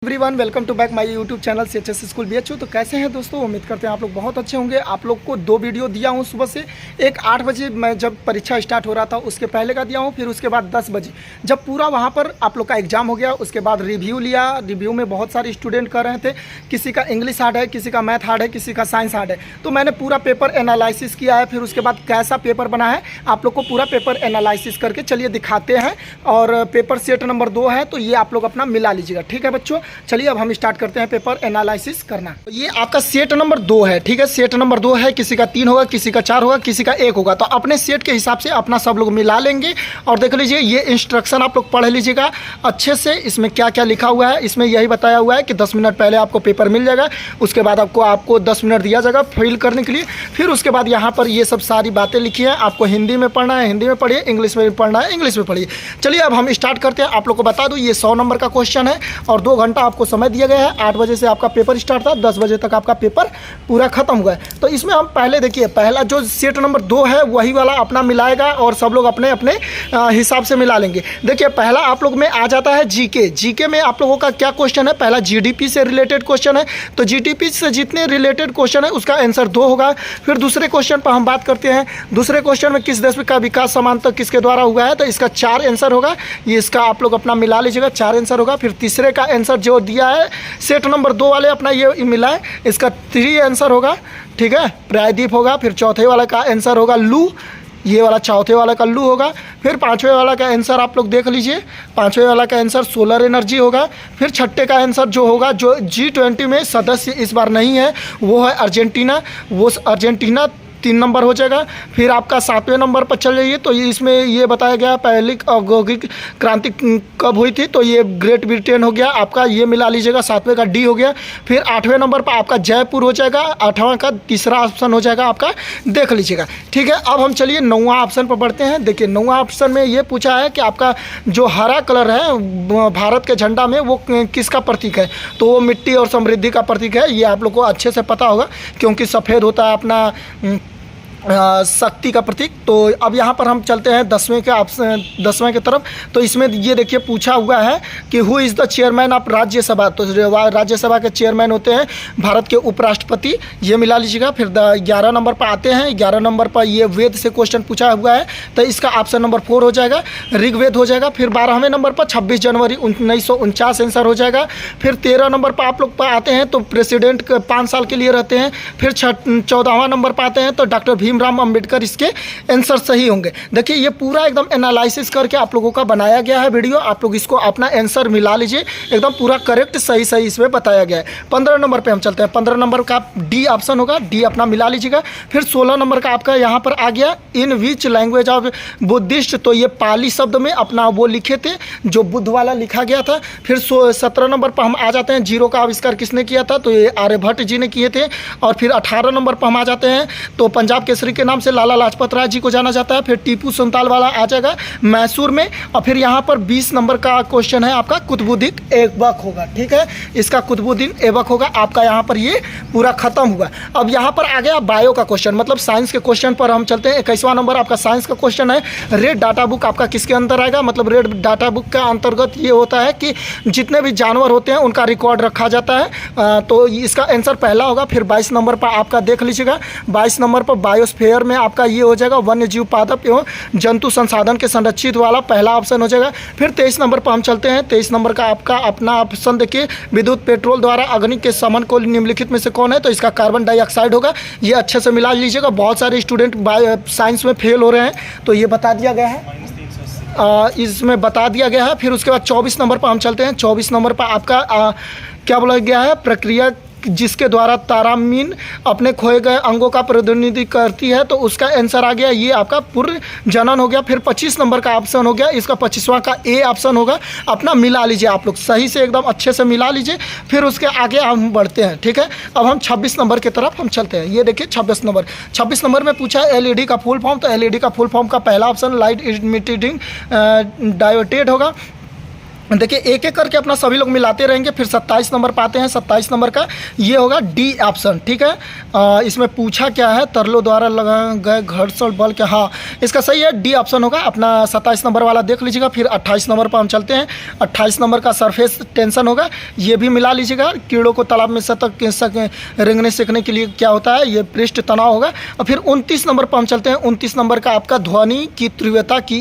Everyone welcome to back my YouTube channel CHS school BHU। तो कैसे हैं दोस्तों, उम्मीद करते हैं आप लोग बहुत अच्छे होंगे। आप लोग को दो वीडियो दिया हूं सुबह से, एक 8 बजे मैं जब परीक्षा स्टार्ट हो रहा था उसके पहले का दिया हूं, फिर उसके बाद 10 बजे जब पूरा वहां पर आप लोग का एग्जाम हो गया उसके बाद रिव्यू लिया। रिव्यू में बहुत सारे स्टूडेंट कर रहे थे, किसी का इंग्लिश हार्ड है, किसी का मैथ हार्ड है, किसी का साइंस हार्ड है। तो मैंने पूरा पेपर एनालिसिस किया है, फिर उसके बाद कैसा पेपर बना है आप लोग को पूरा पेपर एनालिसिस करके चलिए दिखाते हैं। और पेपर सेट नंबर 2 है, तो ये आप लोग अपना मिला लीजिएगा, ठीक है बच्चों। चलिए अब हम स्टार्ट करते हैं पेपर एनालिसिस करना। तो ये आपका सेट नंबर 2 है, ठीक है। सेट नंबर 2 है, किसी का 3 होगा, किसी का 4 होगा, किसी का 1 होगा। तो अपने सेट के हिसाब से अपना सब लोग मिला लेंगे। और देख लीजिए ये इंस्ट्रक्शन आप लोग पढ़ लीजिएगा अच्छे से। इसमें क्या क्या लिखा हुआ है, इसमें यही बताया हुआ है कि 10 मिनट पहले आपको पेपर मिल जाएगा, उसके बाद आपको 10 मिनट दिया जाएगा फिल करने के लिए। फिर उसके बाद यहाँ पर ये सब सारी बातें लिखी है, आपको हिंदी में पढ़ना है हिंदी में पढ़िए, इंग्लिश में पढ़ना है इंग्लिश में पढ़िए। चलिए अब हम स्टार्ट करते हैं। आप लोग को बता दूँ ये 100 नंबर का क्वेश्चन है और 2 घंटा आपको समय दिया गया है। 8 बजे से आपका पेपर स्टार्ट था, 10 बजे तक आपका पेपर पूरा खत्म हुआ है। तो इसमें हम पहले देखिए, पहला जो सेट नंबर 2 है वही वाला अपना मिलाएगा और सब लोग अपने अपने हिसाब से मिला लेंगे। देखिए पहला आप लोग में आ जाता है जीके। जीके में आप लोगों का क्या क्वेश्चन है, पहला जीडीपी से रिलेटेड क्वेश्चन है। तो जीडीपी से जितने रिलेटेड क्वेश्चन है उसका आंसर 2 होगा। फिर दूसरे क्वेश्चन पर हम बात करते हैं। दूसरे क्वेश्चन में किस देश का विकास समानता किसके द्वारा हुआ है, तो इसका 4 आंसर होगा। ये इसका आप लोग अपना मिला लीजिएगा, 4 आंसर होगा। फिर तीसरे का आंसर जो दिया है सेट नंबर 2 वाले अपना ये मिला है, इसका 3 आंसर होगा, ठीक है, प्रायद्वीप होगा। फिर चौथे वाला का आंसर होगा लू, ये वाला चौथे वाला का लू होगा। फिर पांचवें वाला का आंसर आप लोग देख लीजिए, पांचवें वाला का आंसर सोलर एनर्जी होगा। फिर छठे का आंसर जो होगा, जो G20 में सदस्य इस बार नहीं है वो है अर्जेंटीना, वो अर्जेंटीना 3 नंबर हो जाएगा। फिर आपका 7वें नंबर पर चल जाइए, तो इसमें ये बताया गया पहली औद्योगिक क्रांति कब हुई थी, तो ये ग्रेट ब्रिटेन हो गया आपका, ये मिला लीजिएगा। 7वें का डी हो गया। फिर 8वें नंबर पर आपका जयपुर हो जाएगा। 8वां का तीसरा ऑप्शन हो जाएगा आपका, देख लीजिएगा, ठीक है। अब हम चलिए 9वां ऑप्शन पर बढ़ते हैं। देखिए 9वां ऑप्शन में ये पूछा है कि आपका जो हरा कलर है भारत के झंडा में वो किसका प्रतीक है, तो वो मिट्टी और समृद्धि का प्रतीक है। ये आप लोग को अच्छे से पता होगा क्योंकि सफ़ेद होता है अपना शक्ति का प्रतीक। तो अब यहाँ पर हम चलते हैं 10वें के ऑप्शन, 10वें की तरफ। तो इसमें ये देखिए पूछा हुआ है कि who is the chairman of Rajya Sabha. तो राज्यसभा के चेयरमैन होते हैं भारत के उपराष्ट्रपति, ये मिला लीजिएगा। फिर 11 नंबर पर आते हैं। 11 नंबर पर ये वेद से क्वेश्चन पूछा हुआ है, तो इसका ऑप्शन नंबर 4 हो जाएगा, ऋग्वेद हो जाएगा। फिर 12वें नंबर पर 26 जनवरी 1949 आंसर हो जाएगा। फिर 13 नंबर पर आप लोग पर आते हैं, तो प्रेसिडेंट 5 साल के लिए रहते हैं। फिर 14वां नंबर पर आते हैं, तो डॉक्टर भीमराव अंबेडकर इसके आंसर सही होंगे। देखिए ये पूरा एकदम एनालिसिस करके आप लोगों का बनाया गया है वीडियो, आप लोग इसको अपना आंसर मिला लीजिए, एकदम पूरा करेक्ट सही सही इसमें बताया गया है। 15 नंबर पे हम चलते हैं। 15 नंबर का डी ऑप्शन होगा, डी अपना मिला लीजिएगा। फिर 16 नंबर का आपका यहाँ पर आ गया इन विच लैंग्वेज ऑफ बुद्धिस्ट, तो ये पाली शब्द में अपना वो लिखे थे जो बुद्ध वाला लिखा गया था। फिर 17 नंबर पर हम आ जाते हैं, जीरो का आविष्कार किसने किया था, तो ये आर्यभट्ट जी ने किए थे। और फिर 18 नंबर पर हम आ जाते हैं, तो पंजाब केसरी के नाम से लाला लाजपत राय जी को जाना जाता है। फिर टीपू सुल्तान वाला आ जाएगा मैसूर में। और फिर यहाँ पर 20 नंबर का क्वेश्चन है आपका कुतुबुद्दीन ऐबक होगा, ठीक है, इसका कुतुबुद्दीन ऐबक होगा आपका। यहाँ पर ये पूरा खत्म हुआ। अब यहाँ पर आ गया बायो का क्वेश्चन, मतलब साइंस के क्वेश्चन पर हम चलते हैं। 21वां नंबर आपका साइंस का क्वेश्चन है। रेड डाटा बुक आपका किसके अंदर आएगा, मतलब रेड डाटा बुक का अंतर्गत ये होता है कि जितने भी जानवर होते हैं उनका रिकॉर्ड रखा जाता है। तो इसका आंसर पहला होगा। फिर 22 नंबर पर आपका देख लीजिएगा, 22 नंबर पर बायोस्फीयर में आपका ये हो जाएगा वन्य जीव पादप एवं जंतु संसाधन के संरक्षित वाला पहला ऑप्शन हो जाएगा। फिर 23 नंबर पर हम चलते हैं। 23 नंबर का आपका अपना ऑप्शन देखिए, विद्युत पेट्रोल द्वारा अग्नि के शमन को निम्नलिखित में से कौन है, तो इसका कार्बन डाइऑक्साइड होगा। ये अच्छे से मिला लीजिएगा, बहुत सारे स्टूडेंट साइंस में फेल हो रहे हैं, तो ये बता दिया गया है, इसमें बता दिया गया है। फिर उसके बाद 24 नंबर पर हम चलते हैं। 24 नंबर पर आपका क्या बोला गया है, प्रक्रिया जिसके द्वारा तारामीन अपने खोए गए अंगों का प्रतिनिधित्व करती है, तो उसका आंसर आ गया ये आपका पूर्व जनन हो गया। फिर 25 नंबर का ऑप्शन हो गया, इसका 25वां का ए ऑप्शन होगा, अपना मिला लीजिए आप लोग सही से एकदम अच्छे से मिला लीजिए। फिर उसके आगे हम बढ़ते हैं, ठीक है। अब हम 26 नंबर की तरफ हम चलते हैं। ये देखिए 26 नंबर में पूछा है एलईडी का फुल फॉर्म, तो एलईडी का फुल फॉर्म का पहला ऑप्शन लाइट इमिटिंग डायोड होगा। देखिए एक एक करके अपना सभी लोग मिलाते रहेंगे, फिर 27 नंबर पाते हैं। 27 नंबर का ये होगा डी ऑप्शन, ठीक है। इसमें पूछा क्या है, तरलों द्वारा लगाए गए घर्षण बल के, हाँ इसका सही है, डी ऑप्शन होगा अपना। 27 नंबर वाला देख लीजिएगा। फिर 28 नंबर पर हम चलते हैं। 28 नंबर का सरफेस टेंशन होगा, ये भी मिला लीजिएगा। कीड़ों को तालाब में सतत रेंगने सीखने के लिए क्या होता है, ये पृष्ठ तनाव होगा। और फिर 29 नंबर पर हम चलते हैं। 29 नंबर का आपका ध्वनि की तीव्रता की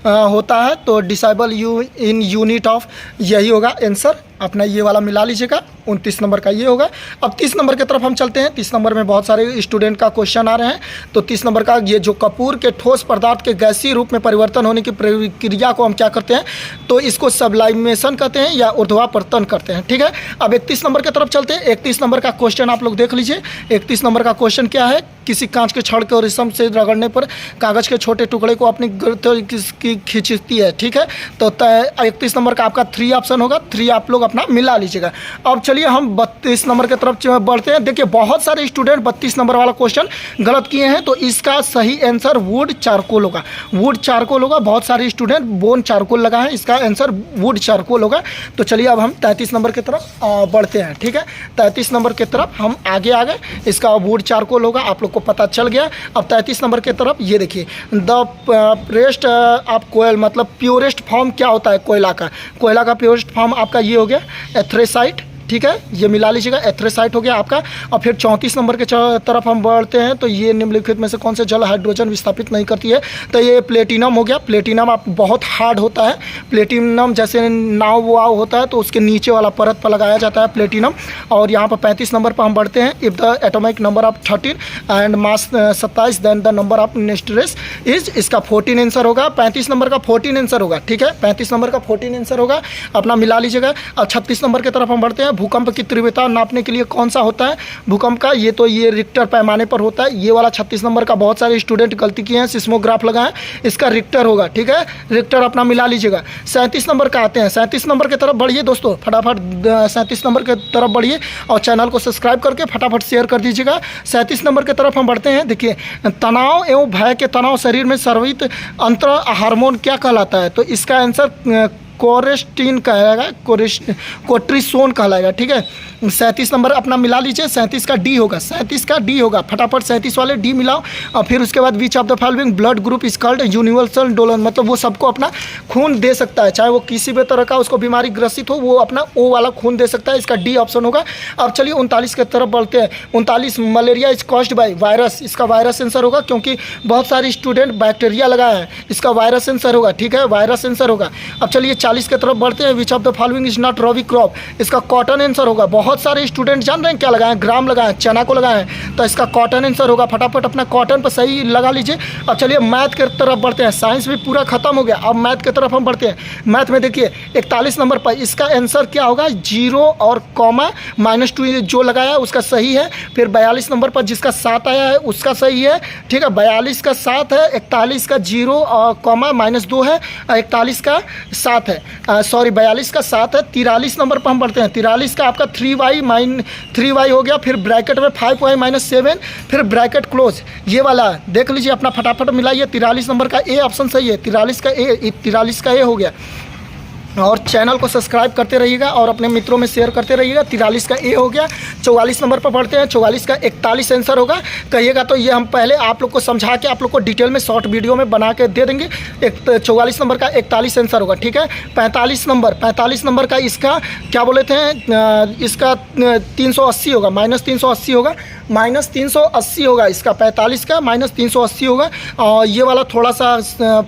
होता है, तो disciple you in unit of, यही होगा आंसर अपना, ये वाला मिला लीजिएगा। 29 नंबर का ये होगा। अब 30 नंबर की तरफ हम चलते हैं। 30 नंबर में बहुत सारे स्टूडेंट का क्वेश्चन आ रहे हैं। तो 30 नंबर का ये जो कपूर के ठोस पदार्थ के गैसीय रूप में परिवर्तन होने की प्रक्रिया को हम क्या करते हैं, तो इसको सब्लाइमेशन कहते हैं या ऊर्ध्वापर्तन करते हैं, ठीक है। अब 31 नंबर की तरफ चलते हैं। 31 नंबर का क्वेश्चन आप लोग देख लीजिए। 31 नंबर का क्वेश्चन क्या है, किसी कांच के छड़ को रेशम से रगड़ने पर कागज के छोटे टुकड़े को अपनी की खींचती है, ठीक है। तो 31 नंबर का आपका 3 ऑप्शन होगा। 3 आप लोग अपना मिला लीजिएगा। अब चलिए हम 32 नंबर की तरफ बढ़ते हैं। देखिए बहुत सारे स्टूडेंट 32 नंबर वाला क्वेश्चन गलत किए हैं, तो इसका सही आंसर वुड चारकोल होगा। वुड चारकोल होगा। बहुत सारे स्टूडेंट बोन चारकोल लगा है, इसका आंसर वुड चारकोल होगा। तो चलिए अब हम 33 नंबर की तरफ बढ़ते हैं, ठीक है। 33 नंबर की तरफ हम आगे आ गए, इसका वुड चारकोल होगा, आप लोग को पता चल गया। अब 33 नंबर की तरफ ये देखिए, द प्रेस्ट ऑफ कोयल, मतलब प्योरेस्ट फॉर्म क्या होता है कोयला का। कोयला का प्योरेस्ट फॉर्म आपका ये हो गया एथ्रेसाइट, ठीक है, ये मिला लीजिएगा। एथ्रेसाइट हो गया आपका। और फिर 34 नंबर के तरफ हम बढ़ते हैं। तो ये निम्नलिखित में से कौन से जल हाइड्रोजन विस्थापित नहीं करती है, तो ये प्लेटिनम हो गया। प्लेटिनम आप बहुत हार्ड होता है। प्लेटिनम जैसे नाव वाव होता है तो उसके नीचे वाला परत पर लगाया जाता है प्लेटिनम। और यहाँ पर 35 नंबर पर हम बढ़ते हैं। If the atomic number of 13 and mass 27 then the number of neutrons is, इसका 14 आंसर होगा। 35 नंबर का 14 आंसर होगा, ठीक है। 35 नंबर का 14 आंसर होगा, अपना मिला लीजिएगा। और 36 नंबर की तरफ हम बढ़ते हैं। भूकंप की तीव्रता नापने के लिए कौन सा होता है भूकंप का, ये तो ये रिक्टर पैमाने पर होता है। ये वाला 36 नंबर का बहुत सारे स्टूडेंट गलती किए हैं, सिस्मोग्राफ लगाएं, इसका रिक्टर होगा, ठीक है। रिक्टर अपना मिला लीजिएगा। 37 नंबर का आते हैं। 37 नंबर की तरफ बढ़िए दोस्तों, फटाफट 37 नंबर की तरफ बढ़िए और चैनल को सब्सक्राइब करके फटाफट शेयर कर दीजिएगा। 37 नंबर की तरफ हम बढ़ते हैं। देखिए तनाव एवं भय के तनाव शरीर में स्रावित अंतर हार्मोन क्या कहलाता है, तो इसका आंसर कोरेस्टिन कहलाएगा, कोट्रिसोन कहलाएगा, ठीक है। 37 नंबर अपना मिला लीजिए। 37 का डी होगा, 37 का डी होगा, फटाफट 37 वाले डी मिलाओ। और फिर उसके बाद which of the following blood group is called universal donor, मतलब वो सबको अपना खून दे सकता है, चाहे वो किसी भी तरह का उसको बीमारी ग्रसित हो, वो अपना ओ वाला खून दे सकता है, इसका डी ऑप्शन होगा। अब चलिए 39 की तरफ बढ़ते हैं। 39 malaria is caused by virus, इसका वायरस आंसर होगा, क्योंकि बहुत सारे स्टूडेंट बैक्टीरिया लगाया है, इसका वायरस आंसर होगा, ठीक है, वायरस आंसर होगा। अब चलिए 40 की तरफ बढ़ते हैं। Which of the following is not rabi crop, इसका कॉटन आंसर होगा। बहुत सारे स्टूडेंट जान रहे हैं क्या लगाएं, ग्राम लगाएं, चना को लगाएं, तो इसका कॉटन आंसर होगा। फटाफट अपना कॉटन पर सही लगा लीजिए। अब चलिए मैथ की तरफ बढ़ते हैं। साइंस भी पूरा खत्म हो गया, अब मैथ की तरफ हम बढ़ते हैं। मैथ में देखिए 41 नंबर पर इसका आंसर क्या होगा, 0 और कॉमा -2 जो लगाया उसका सही है। फिर 42 नंबर पर जिसका 7 आया है उसका सही है, ठीक है। 42 का 7 है, 41 का 0 और कॉमा -2 है, 41 का 7 है, सॉरी 42 का 7 है। 43 नंबर पर हम बढ़ते हैं। 43 का आपका 3y हो गया, फिर ब्रैकेट में 5y - 7, फिर ब्रैकेट क्लोज, ये वाला देख लीजिए अपना, फटाफट मिलाइए। 43 नंबर का ए ऑप्शन सही है। 43 का ए हो गया। और चैनल को सब्सक्राइब करते रहिएगा और अपने मित्रों में शेयर करते रहिएगा। 43 का ए हो गया। 44 नंबर पर पढ़ते हैं। 44 का 41 आंसर होगा। कहिएगा तो ये हम पहले आप लोग को समझा के आप लोग को डिटेल में शॉर्ट वीडियो में बना के दे देंगे। 44 नंबर का 41 आंसर होगा, ठीक है। 45 नंबर का इसका क्या बोले थे, इसका 380 होगा, -380 होगा, -380 होगा इसका। 45 का -380 होगा। और ये वाला थोड़ा सा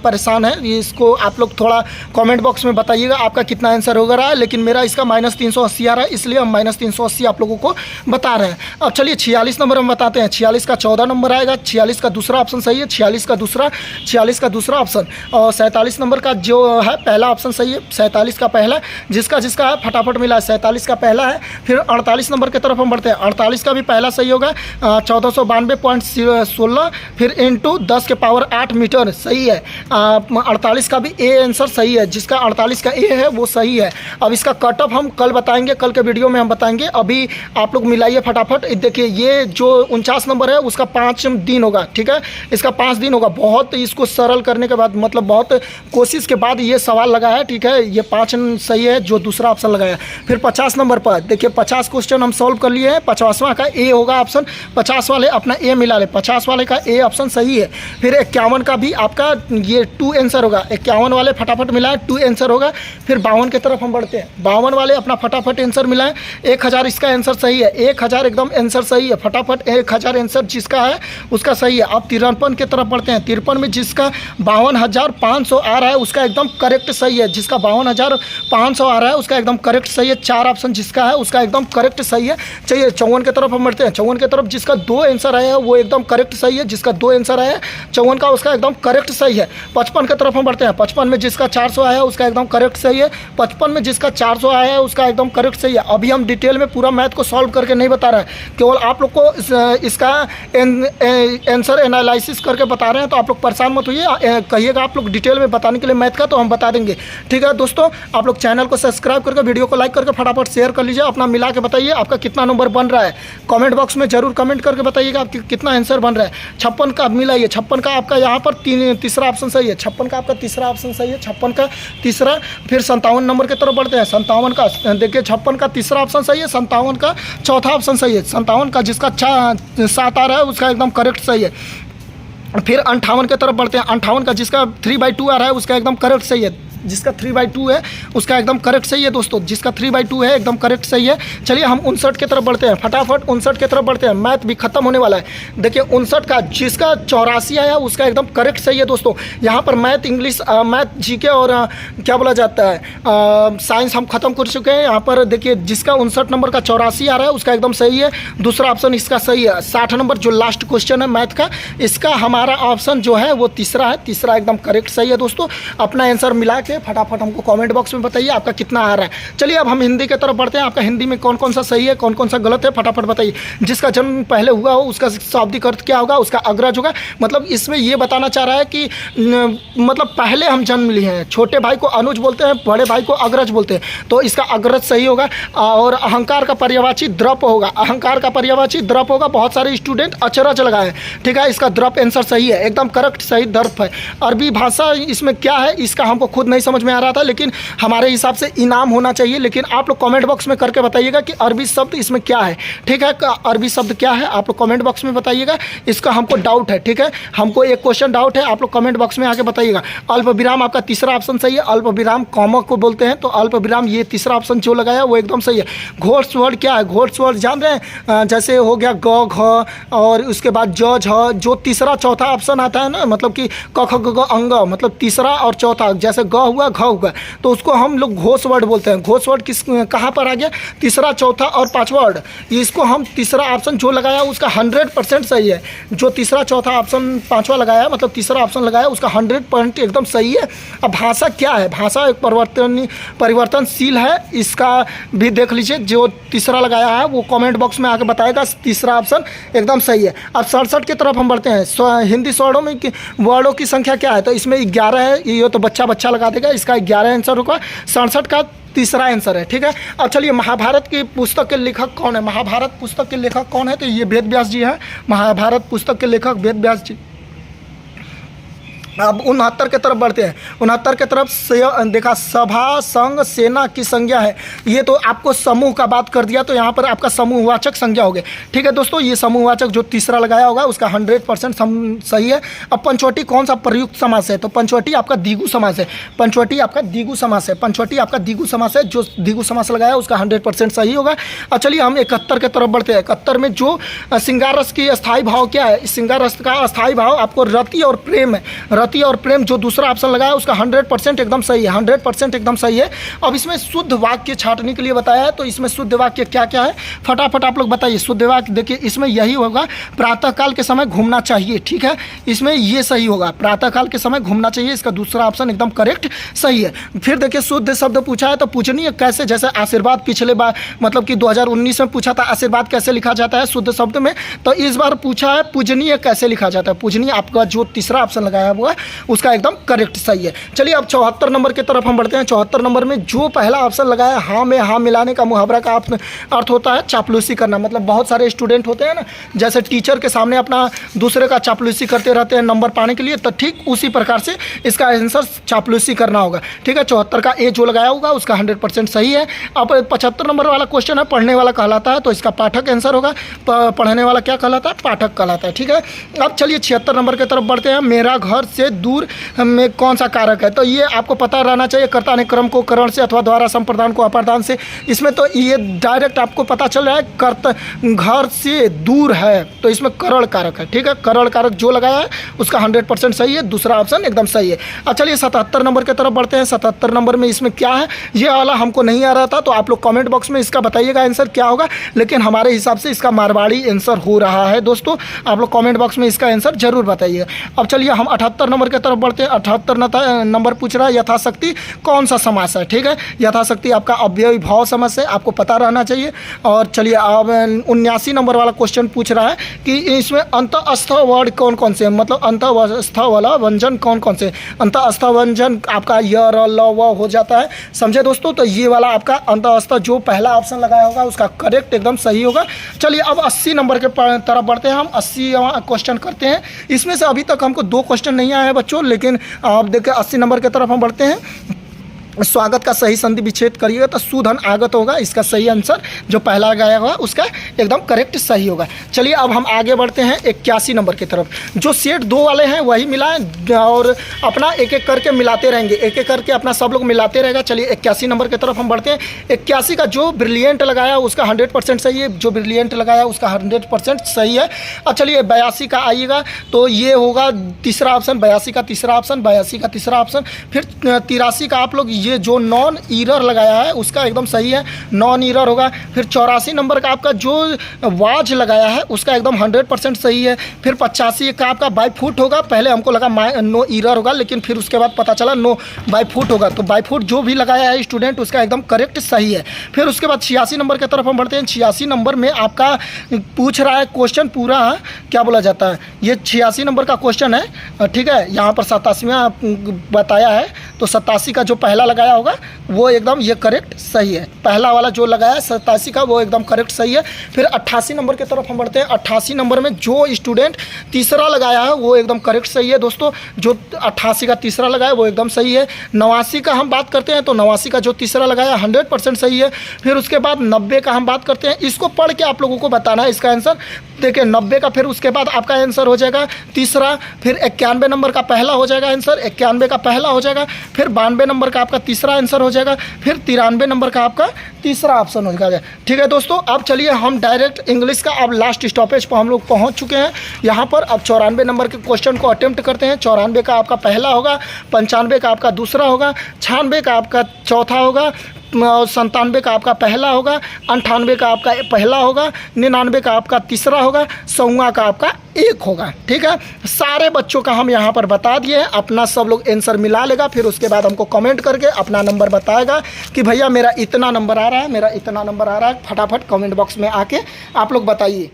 परेशान है, इसको आप लोग थोड़ा कमेंट बॉक्स में बताइएगा आपका कितना आंसर होगा रहा है, लेकिन मेरा इसका -380 आ रहा है, इसलिए हम -380 आप लोगों को बता रहे हैं। अब चलिए 46 नंबर हम बताते हैं। 46 का 14 नंबर आएगा। 46 का दूसरा ऑप्शन सही है। 46 का दूसरा ऑप्शन। और 47 नंबर का जो है पहला ऑप्शन सही है। 47 का पहला, जिसका है फटाफट मिला है। 47 का पहला है। फिर 48 नंबर की तरफ हम बढ़ते हैं। 48 का भी पहला सही होगा। होगा 1492.16, फिर इंटू 10⁸ मीटर सही है। 48 का भी ए आंसर सही है, जिसका 48 का ए है वो सही है। अब इसका कट ऑफ हम कल बताएंगे, कल के वीडियो में हम बताएंगे। अभी आप लोग मिलाइए फटाफट। देखिए ये जो 49 नंबर है उसका 5 दिन होगा, ठीक है, इसका 5 दिन होगा। बहुत इसको सरल करने के बाद, मतलब बहुत कोशिश के बाद ये सवाल लगा है, ठीक है। ये 5 सही है जो दूसरा ऑप्शन लगाया। फिर 50 नंबर पर देखिए 50 क्वेश्चन हम सॉल्व कर लिए हैं। 50वां का ए होगा ऑप्शन, 50 वाले अपना ए मिला ले, 50 वाले का ए ऑप्शन सही है। फिर 51 का भी आपका ये 2 आंसर होगा, 51 वाले फटाफट मिलाए 2 आंसर होगा। फिर 52 की तरफ हम बढ़ते हैं, 52 वाले अपना फटाफट आंसर मिलाएं। 1000 इसका आंसर सही है, 1000 एकदम आंसर सही है, फटाफट 1000 आंसर जिसका है उसका सही है। अब 53 की तरफ बढ़ते हैं, 53 में जिसका 52,500 आ रहा है उसका एकदम करेक्ट सही है, जिसका 52,500 आ रहा है उसका एकदम करेक्ट सही है। 4 ऑप्शन जिसका है उसका एकदम करेक्ट सही है। चलिए 54 की तरफ हम बढ़ते हैं, 54 की तरफ जिसका 2 आंसर आया है वो एकदम करेक्ट सही है, जिसका 2 आंसर आया है 54 का उसका एकदम करेक्ट सही है। 55 की तरफ हम बढ़ते हैं, 55 में जिसका 400 आया है उसका एकदम करेक्ट सही है, 55 में जिसका 400 आया है उसका एकदम करेक्ट सही है। अभी हम डिटेल में पूरा मैथ को सॉल्व करके नहीं बता रहे हैं, केवल आप लोग को इसका आंसर एनालिसिस करके बता रहे हैं, तो आप लोग परेशान मत होइए, कहिएगा आप लोग डिटेल में बताने के लिए मैथ का, तो हम बता देंगे, ठीक है दोस्तों। आप लोग चैनल को सब्सक्राइब करके वीडियो को लाइक करके फटाफट शेयर कर लीजिए, अपना मिला के बताइए आपका कितना नंबर बन रहा है। कमेंट बॉक्स में जरूर कमेंट करके बताइएगा आपकी कितना आंसर बन रहा है। 56 का मिलाइए, 56 का आपका यहाँ पर तीसरा ऑप्शन सही है, 56 का आपका तीसरा ऑप्शन सही है, 56 का तीसरा। फिर 57 नंबर की तरफ बढ़ते हैं, 57 का देखिए 56 का तीसरा ऑप्शन सही है, 57 का चौथा ऑप्शन सही है, 57 का जिसका 7 आ रहा है उसका एकदम करेक्ट सही है। फिर 58 की तरफ बढ़ते हैं, 58 का जिसका 3/2 आ रहा है उसका एकदम करेक्ट सही है, जिसका 3/2 है उसका एकदम करेक्ट सही है दोस्तों, जिसका 3/2 है एकदम करेक्ट सही है। चलिए हम 59 की तरफ बढ़ते हैं, फटाफट 59 की तरफ बढ़ते हैं, मैथ भी खत्म होने वाला है। देखिए 59 का जिसका 84 आया उसका एकदम करेक्ट सही है दोस्तों। यहाँ पर मैथ, इंग्लिश, मैथ, जीके और क्या बोला जाता है साइंस हम खत्म कर चुके हैं। यहाँ पर देखिए जिसका 59 नंबर का 84 आ रहा है उसका एकदम सही है, दूसरा ऑप्शन इसका सही है। 60 नंबर जो लास्ट क्वेश्चन है मैथ का, इसका हमारा ऑप्शन जो है वो तीसरा है, तीसरा एकदम करेक्ट सही है दोस्तों। अपना आंसर मिला के फटाफट हमको कमेंट बॉक्स में बताइए आपका कितना आ रहा है। चलिए अब हम हिंदी की तरफ बढ़ते हैं, आपका हिंदी में कौन कौन सा सही है कौन कौन सा गलत है फटाफट बताइए। जिसका जन्म पहले हुआ हो उसका शाब्दिक अर्थ क्या होगा, उसका अग्रज होगा। मतलब इसमें ये बताना चाह रहा है कि मतलब पहले हम जन्म लिए हैं, छोटे भाई को अनुज बोलते हैं, बड़े भाई को अग्रज बोलते हैं, तो इसका अग्रज सही होगा। और अहंकार का पर्यायवाची द्रप होगा, अहंकार का पर्यायवाची द्रप होगा। बहुत सारे स्टूडेंट अचरज लगाए, ठीक है, इसका द्रप आंसर सही है, एकदम करेक्ट सही द्रप है। अरबी भाषा इसमें क्या है इसका हमको खुद नहीं समझ में आ रहा था, लेकिन हमारे हिसाब से इनाम होना चाहिए। लेकिन आप लोग कमेंट बॉक्स में करके बताइएगा कि अरबी शब्द इसमें क्या है, ठीक है, अरबी शब्द क्या है आप लोग कमेंट बॉक्स में बताइएगा। इसका हमको डाउट है, ठीक है, हमको एक क्वेश्चन डाउट है, आप लोग कमेंट बॉक्स में आके बताइएगा। अल्प विराम आपका तीसरा ऑप्शन सही है, अल्प विराम कॉमा को बोलते हैं, तो अल्प विराम ये तीसरा ऑप्शन जो लगाया वो एकदम सही है। घोष वर्ड क्या है, घोष वर्ड जान रहे हैं, जैसे हो गया ग घ और उसके बाद ज झ, जो तीसरा चौथा ऑप्शन आता है ना, मतलब कि क ख ग घ अंग, मतलब तीसरा और चौथा, जैसे ग हुआ घ हुआ, तो उसको हम लोग घोष वर्ड बोलते हैं। घोष वर्ड किस कहाँ पर आ गया, तीसरा चौथा और पांचवा वर्ड, इसको हम तीसरा ऑप्शन जो लगाया उसका 100% सही है। जो तीसरा चौथा ऑप्शन पांचवा लगाया मतलब तीसरा ऑप्शन लगाया उसका 100% एकदम सही है। अब भाषा क्या है, भाषा एक परिवर्तनशील है, इसका भी देख लीजिए। जो तीसरा लगाया है वो कमेंट बॉक्स में आके बताएगा, तीसरा ऑप्शन एकदम सही है। अब 67 की तरफ हम बढ़ते हैं, हिंदी वर्डों की संख्या क्या है, तो इसमें 11 है, ये तो बच्चा लगा देगा, इसका 11 आंसर होगा। 67 का तीसरा आंसर है, ठीक है। अब चलिए महाभारत की पुस्तक के लेखक कौन है, महाभारत पुस्तक के लेखक कौन है, तो ये वेद व्यास जी हैं, महाभारत पुस्तक के लेखक वेद व्यास जी। अब 69 की तरफ बढ़ते हैं, 69 की तरफ से देखा सभा संघ सेना की संज्ञा है, ये तो आपको समूह का बात कर दिया, तो यहाँ पर आपका समूहवाचक संज्ञा हो गए, ठीक है दोस्तों। ये समूहवाचक जो तीसरा लगाया होगा उसका 100% सही है। अब पंचवटी कौन सा प्रयुक्त समास है, तो पंचवटी आपका द्विगु समास है, पंचवटी आपका द्विगु समास है, पंचवटी आपका द्विगु समास है, जो द्विगु समास लगाया उसका 100% सही होगा। अब चलिए हम 71 की तरफ बढ़ते हैं, 71 में जो श्रृंगार रस की अस्थायी भाव क्या है, श्रृंगार रस का अस्थायी भाव आपको रति और प्रेम है, रति और प्रेम जो दूसरा ऑप्शन लगाया उसका 100% एकदम सही है, 100% एकदम सही है। अब इसमें शुद्ध वाक्य छांटने के लिए बताया है, तो इसमें शुद्ध वाक्य क्या क्या है फटाफट आप लोग बताइए। शुद्ध वाक्य देखिए इसमें यही होगा, प्रातःकाल के समय घूमना चाहिए, ठीक है, इसमें ये सही होगा, प्रातःकाल के समय घूमना चाहिए, इसका दूसरा ऑप्शन एकदम करेक्ट सही है। फिर देखिए शुद्ध शब्द पूछा है तो पूजनीय कैसे, जैसे आशीर्वाद पिछले बार मतलब कि 2019 में पूछा था आशीर्वाद कैसे लिखा जाता है शुद्ध शब्द में, तो इस बार पूछा है पूजनीय कैसे लिखा जाता है। पूजनीय आपका जो तीसरा ऑप्शन लगाया हुआ है उसका एकदम करेक्ट सही है। चलिए अब 74 नंबर की तरफ हम बढ़ते हैं। 74 नंबर में जो पहला ऑप्शन लगाया हाँ में हाँ मिलाने का मुहावरा का अर्थ होता है चापलूसी करना। मतलब बहुत सारे स्टूडेंट होते हैं ना, जैसे टीचर के सामने अपना दूसरे का चापलूसी करते रहते हैं नंबर पाने के लिए, तो ठीक उसी प्रकार से इसका आंसर चापलूसी करना होगा, ठीक है। 74 का ए जो लगाया होगा उसका 100% सही है। अब 75 नंबर वाला क्वेश्चन है पढ़ने वाला कहलाता है, तो इसका पाठक आंसर होगा। पढ़ने वाला क्या कहलाता है, पाठक कहलाता है, ठीक है। अब चलिए 76 नंबर की तरफ बढ़ते हैं। मेरा घर से दूर में कौन सा कारक है, तो ये आपको पता रहना चाहिए, कर्ता ने क्रम को करण से अथवा द्वारा संप्रदान को अपादान से, इसमें तो ये डायरेक्ट आपको पता चल रहा है कर्ता घर से दूर है, तो इसमें करण कारक है, ठीक है। करण कारक जो लगाया है उसका 100% सही है, दूसरा ऑप्शन एकदम सही है। अब चलिए 77 नंबर की तरफ बढ़ते हैं। 77 नंबर में इसमें क्या है, ये वाला हमको नहीं आ रहा था, तो आप लोग कमेंट बॉक्स में इसका बताइएगा आंसर क्या होगा, लेकिन हमारे हिसाब से इसका मारवाड़ी आंसर हो रहा है दोस्तों। आप लोग कमेंट बॉक्स में इसका आंसर जरूर बताइएगा। अब चलिए हम 78 नंबर की तरफ बढ़ते हैं। 78 नंबर पूछ रहा है यथाशक्ति कौन सा समास है, ठीक है। यथाशक्ति आपका अव्ययी भाव समास है, आपको पता रहना चाहिए। और चलिए अब 79 नंबर वाला क्वेश्चन पूछ रहा है कि इसमें अंतःस्थ वर्ड कौन कौन से, मतलब अंतःस्थ वाला व्यंजन कौन कौन से। अंतःस्थ व्यंजन आपका य र ल व हो जाता है, समझे दोस्तों। तो ये वाला आपका अंतःस्थ जो पहला ऑप्शन लगाया होगा उसका करेक्ट एकदम सही होगा। चलिए अब 80 नंबर के तरफ बढ़ते हैं। हम 80 क्वेश्चन करते हैं। इसमें से अभी तक हमको 2 क्वेश्चन नहीं आए हैं बच्चों, लेकिन आप देखिए 80 नंबर की तरफ हम बढ़ते हैं। स्वागत का सही संधि विच्छेद करिएगा तो सुधन आगत होगा, इसका सही आंसर जो पहला लगाया हुआ उसका एकदम करेक्ट सही होगा। चलिए अब हम आगे बढ़ते हैं 81 नंबर की तरफ। जो सेट 2 वाले हैं वही मिलाएं और अपना एक एक करके मिलाते रहेंगे, एक एक करके अपना सब लोग मिलाते रहेगा। चलिए 81 नंबर की तरफ हम बढ़ते हैं। 81 का जो ब्रिलियंट लगाया उसका 100% सही है, जो ब्रिलियंट लगाया उसका 100% सही है। अब चलिए 82 का आइएगा तो ये होगा तीसरा ऑप्शन, 82 का तीसरा ऑप्शन, 82 का तीसरा ऑप्शन। फिर 83 का आप लोग ये जो नॉन ईरर लगाया है उसका एकदम सही है, नॉन ईरर होगा। फिर 84 नंबर का आपका जो वाज लगाया है उसका एकदम 100% सही है। फिर 85 का आपका बाई फुट होगा, पहले हमको लगा नो ईरर होगा, लेकिन फिर उसके बाद पता चला नो बाई फुट होगा, तो बाई फुट जो भी लगाया है स्टूडेंट उसका एकदम करेक्ट सही है। फिर उसके बाद 86 नंबर की तरफ हम बढ़ते हैं। 86 नंबर में आपका पूछ रहा है क्वेश्चन पूरा क्या बोला जाता है, ये 86 नंबर का क्वेश्चन है, ठीक है। यहाँ पर 87वां बताया है, तो 87 का जो पहला लगाया होगा वो एकदम ये करेक्ट सही है। पहला वाला जो लगाया है 87 का वो एकदम करेक्ट सही है। फिर 88 नंबर की तरफ हम बढ़ते हैं। 88 नंबर में जो स्टूडेंट तीसरा लगाया है वो एकदम करेक्ट सही है दोस्तों, जो 88 का तीसरा लगाया वो एकदम सही है। 89 का हम बात करते हैं तो 89 का जो तीसरा लगाया 100% सही है। फिर उसके बाद 90 का हम बात करते हैं, इसको पढ़ के आप लोगों को बताना है इसका आंसर। देखिए 90 का फिर उसके बाद आपका आंसर हो जाएगा तीसरा। फिर 91 नंबर का पहला हो जाएगा आंसर, 91 का पहला हो जाएगा। फिर 92 नंबर का आपका तीसरा आंसर हो जाएगा। फिर 93 नंबर का आपका तीसरा ऑप्शन हो जाएगा, ठीक है दोस्तों। अब चलिए हम डायरेक्ट इंग्लिश का अब लास्ट स्टॉपेज पर हम लोग पहुंच चुके हैं यहाँ पर। अब 94 नंबर के क्वेश्चन को अटेम्प्ट करते हैं। 94 का आपका पहला होगा, 95 का आपका दूसरा होगा, 96 का आपका चौथा होगा, 97 का आपका पहला होगा, 98 का आपका पहला होगा, 99 का आपका तीसरा होगा, 100वां का आपका एक होगा, ठीक है। सारे बच्चों का हम यहाँ पर बता दिए हैं, अपना सब लोग आंसर मिला लेगा। फिर उसके बाद हमको कमेंट करके अपना नंबर बताएगा कि भैया मेरा इतना नंबर आ रहा है, मेरा इतना नंबर आ रहा है। फटाफट कमेंट बॉक्स में आके आप लोग बताइए।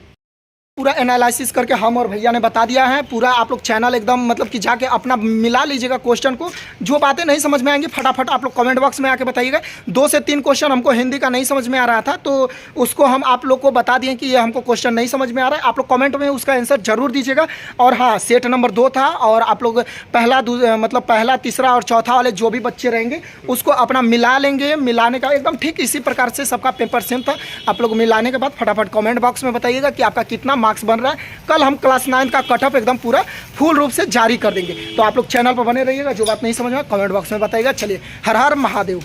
पूरा एनालिसिस करके हम और भैया ने बता दिया है पूरा। आप लोग चैनल एकदम मतलब कि जाके अपना मिला लीजिएगा क्वेश्चन को। जो बातें नहीं समझ में आएंगी फटाफट आप लोग कमेंट बॉक्स में आके बताइएगा। 2 से 3 क्वेश्चन हमको हिंदी का नहीं समझ में आ रहा था, तो उसको हम आप लोग को बता दिए कि ये हमको क्वेश्चन नहीं समझ में आ रहा है। आप लोग कमेंट में उसका आंसर जरूर दीजिएगा। और हाँ, सेट नंबर 2 था, और आप लोग पहला तीसरा और चौथा वाले जो भी बच्चे रहेंगे उसको अपना मिला लेंगे। मिलाने का एकदम ठीक इसी प्रकार से सबका पेपर सेम था। आप लोग मिलाने के बाद फटाफट कमेंट बॉक्स में बताइएगा कि आपका कितना मार्क्स बन रहा है। कल हम क्लास 9 का कट ऑफ एकदम पूरा फुल रूप से जारी कर देंगे, तो आप लोग चैनल पर बने रहिएगा। जो बात नहीं समझ में कमेंट बॉक्स में बताइएगा। चलिए, हर हर महादेव।